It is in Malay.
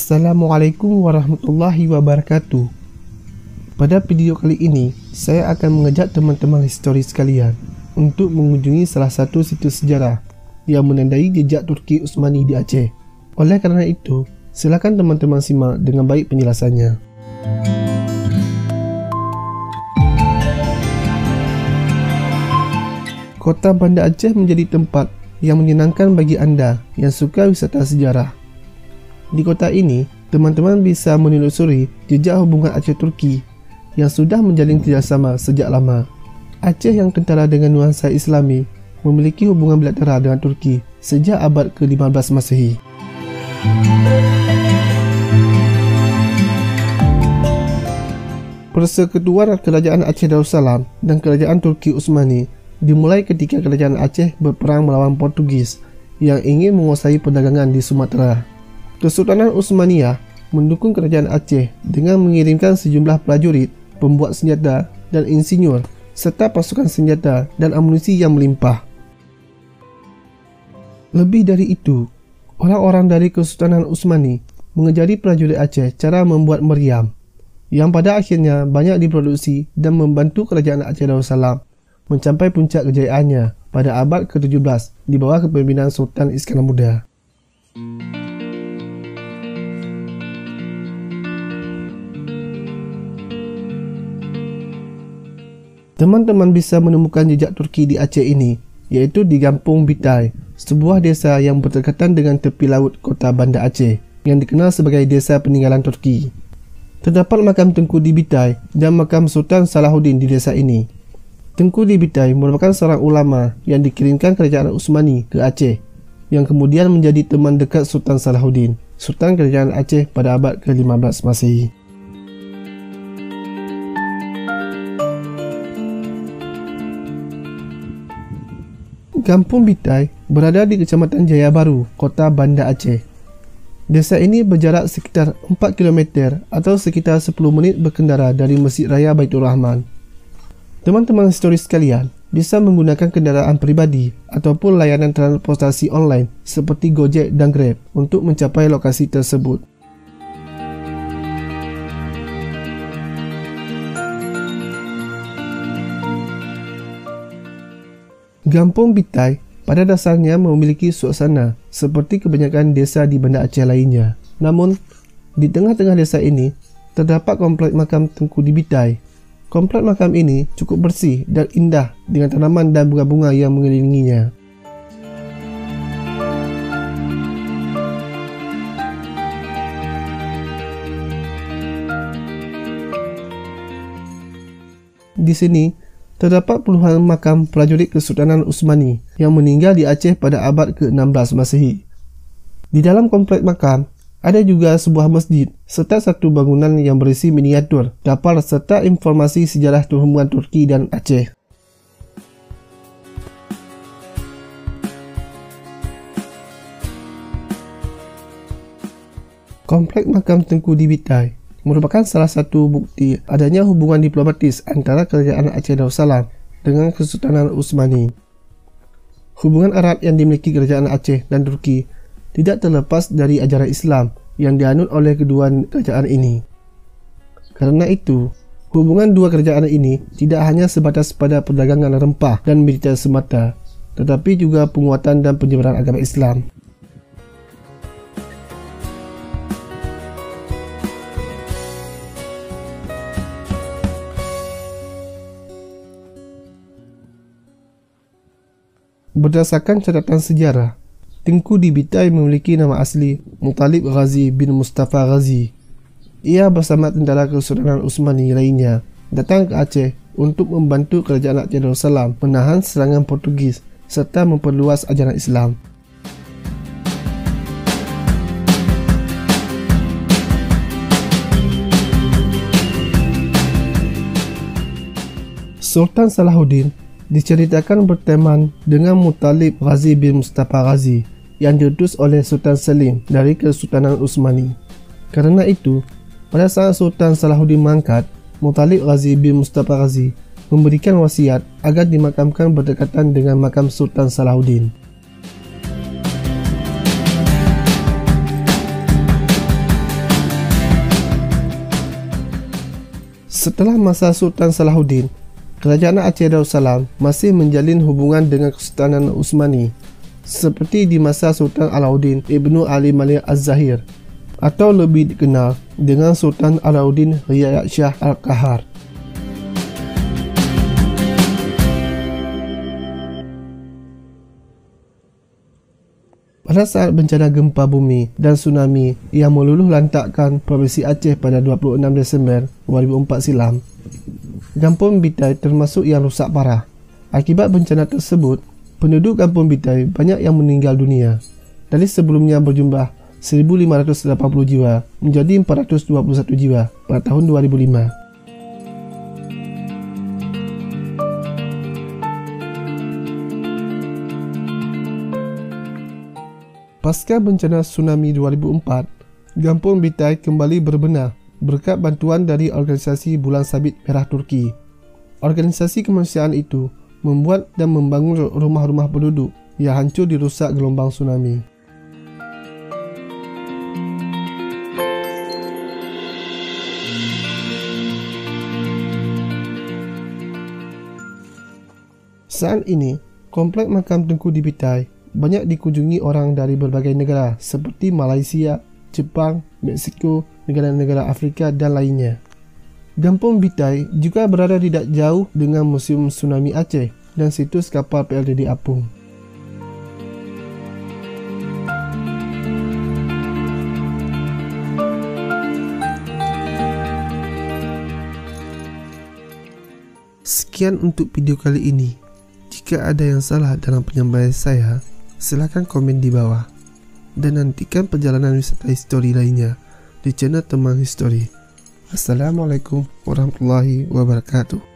Assalamualaikum warahmatullahi wabarakatuh. Pada video kali ini, saya akan mengajak teman-teman historis sekalian untuk mengunjungi salah satu situs sejarah yang menandai jejak Turki Utsmani di Aceh. Oleh kerana itu, silakan teman-teman simak dengan baik penjelasannya. Kota Banda Aceh menjadi tempat yang menyenangkan bagi anda yang suka wisata sejarah. Di kota ini, teman-teman bisa menelusuri jejak hubungan Aceh-Turki yang sudah menjalin kerjasama sejak lama. Aceh yang kentara dengan nuansa Islami memiliki hubungan bilateral dengan Turki sejak abad ke-15 Masehi. Persekutuan Kerajaan Aceh Darussalam dan Kerajaan Turki Utsmani dimulai ketika Kerajaan Aceh berperang melawan Portugis yang ingin menguasai perdagangan di Sumatera. Kesultanan Utsmaniyah mendukung Kerajaan Aceh dengan mengirimkan sejumlah prajurit, pembuat senjata dan insinyur serta pasukan senjata dan amunisi yang melimpah. Lebih dari itu, orang-orang dari Kesultanan Utsmani mengajari prajurit Aceh cara membuat meriam yang pada akhirnya banyak diproduksi dan membantu Kerajaan Aceh Darussalam mencapai puncak kejayaannya pada abad ke-17 di bawah kepemimpinan Sultan Iskandar Muda. Teman-teman bisa menemukan jejak Turki di Aceh ini, yaitu di Kampung Bitai, sebuah desa yang berdekatan dengan tepi laut kota Banda Aceh, yang dikenal sebagai desa peninggalan Turki. Terdapat makam Tengku di Bitai dan makam Sultan Salahuddin di desa ini. Tengku di Bitai merupakan seorang ulama yang dikirimkan Kerajaan Utsmani ke Aceh, yang kemudian menjadi teman dekat Sultan Salahuddin, Sultan Kerajaan Aceh pada abad ke-15 Masehi. Kampung Bitai berada di Kecamatan Jaya Baru, Kota Banda Aceh. Desa ini berjarak sekitar 4 km atau sekitar 10 menit berkendara dari Masjid Raya Baitur Rahman. Teman-teman historis sekalian bisa menggunakan kendaraan pribadi ataupun layanan transportasi online seperti Gojek dan Grab untuk mencapai lokasi tersebut. Kampung Bitai pada dasarnya memiliki suasana seperti kebanyakan desa di Banda Aceh lainnya. Namun, di tengah-tengah desa ini terdapat komplek makam Tengku di Bitai. Komplek makam ini cukup bersih dan indah dengan tanaman dan bunga-bunga yang mengelilinginya. Di sini terdapat puluhan makam prajurit Kesultanan Utsmani yang meninggal di Aceh pada abad ke-16 Masehi. Di dalam komplek makam, ada juga sebuah masjid serta satu bangunan yang berisi miniatur, kapal serta informasi sejarah hubungan Turki dan Aceh. Komplek makam Tengku di Bitai merupakan salah satu bukti adanya hubungan diplomatis antara Kerajaan Aceh Darussalam dengan Kesultanan Utsmani. Hubungan erat yang dimiliki Kerajaan Aceh dan Turki tidak terlepas dari ajaran Islam yang dianut oleh kedua kerajaan ini. Karena itu, hubungan dua kerajaan ini tidak hanya sebatas pada perdagangan rempah dan militer semata, tetapi juga penguatan dan penyebaran agama Islam. Berdasarkan catatan sejarah, Tengku di Bitai memiliki nama asli Muttalib Ghazi bin Mustafa Ghazi. Ia bersama tentara Kesultanan Utsmani lainnya datang ke Aceh untuk membantu Kerajaan Aceh Darussalam menahan serangan Portugis serta memperluas ajaran Islam. Sultan Salahuddin diceritakan berteman dengan Muttalib Ghazi bin Mustafa Ghazi yang diutus oleh Sultan Selim dari Kesultanan Utsmani. Karena itu, pada saat Sultan Salahuddin mangkat, Muttalib Ghazi bin Mustafa Ghazi memberikan wasiat agar dimakamkan berdekatan dengan makam Sultan Salahuddin. Setelah masa Sultan Salahuddin, Kerajaan Aceh Darussalam masih menjalin hubungan dengan Kesultanan Utsmani seperti di masa Sultan Alauddin Ibnu Ali Malik Az-Zahir atau lebih dikenal dengan Sultan Alauddin Riyad Shah Al-Qahar. Pada saat bencana gempa bumi dan tsunami yang meluluh lantakkan Provinsi Aceh pada 26 Disember 2004 silam, Kampung Bitai termasuk yang rusak parah. Akibat bencana tersebut, penduduk Kampung Bitai banyak yang meninggal dunia. Dari sebelumnya berjumlah 1.580 jiwa menjadi 421 jiwa pada tahun 2005. Pasca bencana tsunami 2004, Kampung Bitai kembali berbenah berkat bantuan dari organisasi Bulan Sabit Merah Turki. Organisasi kemanusiaan itu membuat dan membangun rumah-rumah penduduk yang hancur dirusak gelombang tsunami. Saat ini, komplek makam Tengku di Bitai banyak dikunjungi orang dari berbagai negara seperti Malaysia, Jepang, Meksiko, negara-negara Afrika dan lainnya. Kampung Bitai juga berada tidak jauh dengan Museum Tsunami Aceh dan situs kapal PLDD Apung. Sekian untuk video kali ini. Jika ada yang salah dalam penyampaian saya, silakan komen di bawah. Dan nantikan perjalanan wisata histori lainnya di channel Teman Histori. Assalamualaikum warahmatullahi wabarakatuh.